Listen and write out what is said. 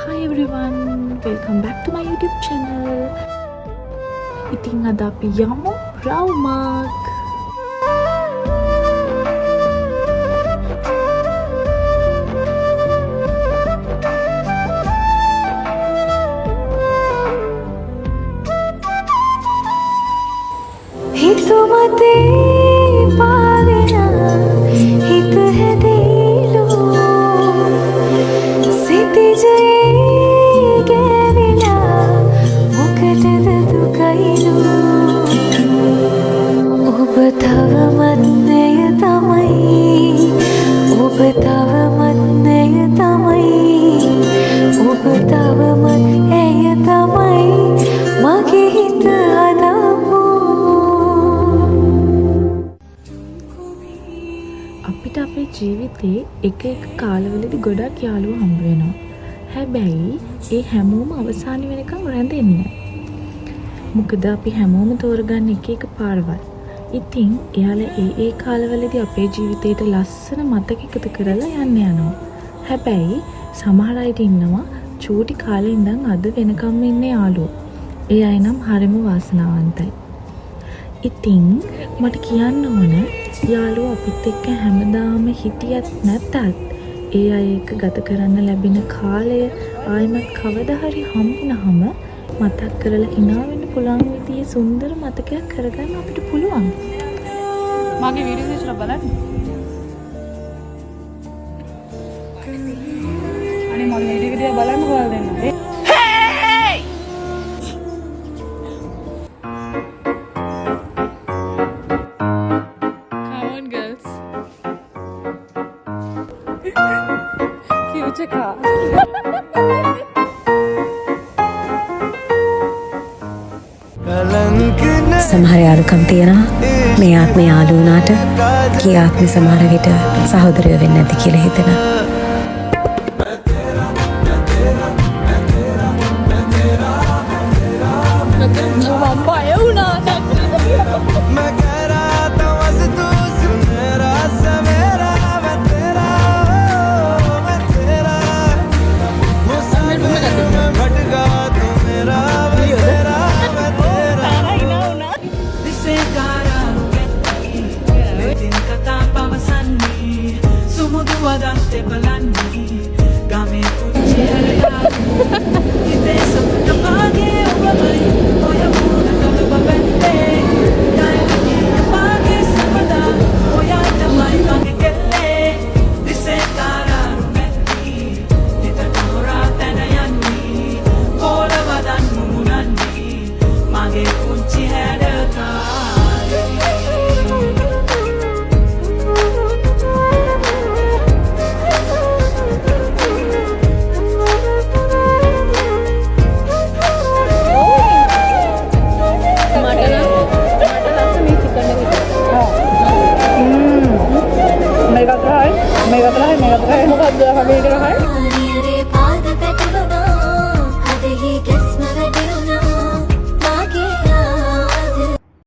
Hi everyone, welcome back to my YouTube channel. ඉතින් අද අපි යමු රවුමක්. හිතුමතේ පාවෙනා හිත හැදීලෝ සිතිජේ ගෑවිලා මොකටද දුකයිලෝ ඔබ තවමත් එය තමයි ඔබ තවමත් එය තමයි ඔබ තවමත් එය තමයි මගේ හිත හදාපු අපිට අපේ ජීවිතේ එක කාලවලදී ගොඩක් යාළුවෝ හම්බ වෙනවා. හැබැයි ඒ හැමෝම අවසාන වෙනකන් රැඳෙන්නේ නැහැ. මොකද අපි හැමෝම තෝරගන්න එක පාරවල්. ඉතින් එයාලා ඒ කාලවලදී අපේ ජීවිතේට ලස්සන මතක එකතු කරලා යනවා. හැබැයි සමහර අයට ඉන්නවා චූටි කාලේ ඉඳන් අද වෙනකම් ඉන්නේ යාළුවෝ. ඒ අය නම් හරිම වාසනාවන්තයි. ඉතින් මට කියන්න ඕන යාළුවෝ අපිත් එක්ක හැමදාම හිටියත් නැතත් ඒ අය එක්ක ගත කරන්න ලැබෙන කාලය ආයිමත් කවදා හරි හම්බුනහම මතක් කරලා hina වෙන්න පුළුවන් විදිහේ සුන්දර මතකයක් කරගන්න අපිට පුළුවන්. මගේ වීඩියෝ එක ඉස්සරහ බලන්න. අනේ මගේ වීඩියෝ එක දිහා බලන්න කොහොමද දෙන්නේ? සමහර යාළුකම් තියෙනවා මේ ආත්මේ යාළු වුණාට කී ආත්මේ සමහර විට සහෝදරයෝ වෙන්නේ නැති කියලා හිතෙනවා. මේක තමයි මොකක්ද හැබැයි ඒක